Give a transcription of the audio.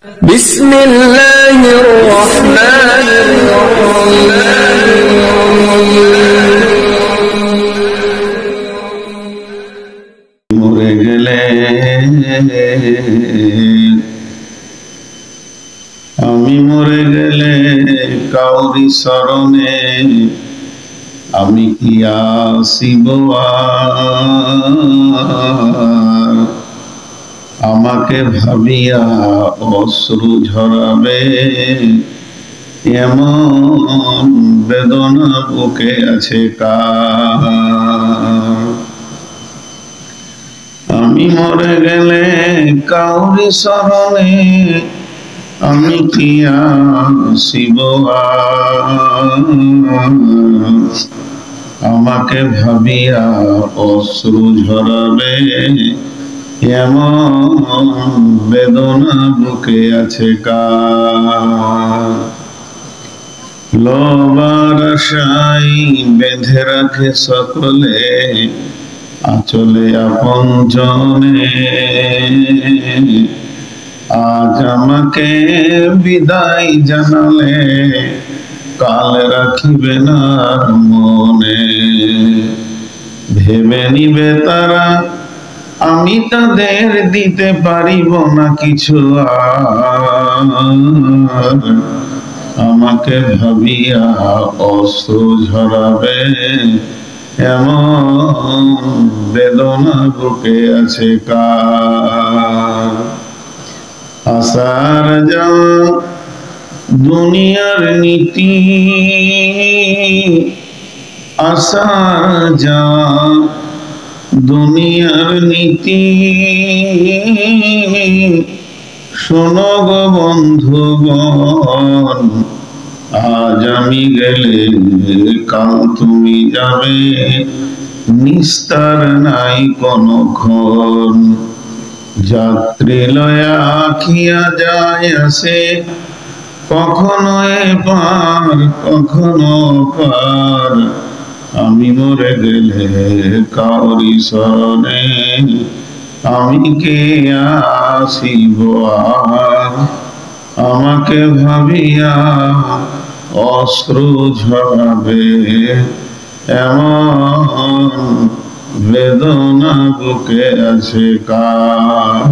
بسم الله الرحمن الرحيم মরে গেলে আমি মরে গেলে কাউরি শরণে আমি কি আসিব আমাকে ভাবিয়া অশ্রু ঝরাবে এমন বেদনা বুকে আছে কার। আমি মরে গেলে কাউরি শরণে আমি কি আসিব আমাকে ভাবিয়া অশ্রু ঝরাবে এমন বেদনা বুকে আছে কার। লোবার আশায় বেঁধে রাখে সকলে আঁচলে আপনজনে, আজ আমাকে বিদায় জানালে কাল রাখিবে না মনে। ভেবে নিবে তারা আমি তাদের দিতে পারিব না কিছু আর, আমাকে ভাবিয়া অশ্রু ঝরাবে এমন বেদনা বুকে আছে কার। আসার যাওয়া দুনিয়ার নীতি, আসার যাওয়া দুনিয়ার নীতি, শোনো গো বন্ধুগণ আজ আমি গেলে কাল তুমি যাবে, নিস্তার নাই কোনক্ষণ। যাত্রী লয়া আখিয়া যায় আসে কখনো এপার কখনো পার, আমি মরে গেলে কাউরি শরণে আমি কে আসিব আমাকে ভাবিয়া অশ্রু ঝরাবে এমন বেদনা বুকে আছে কার।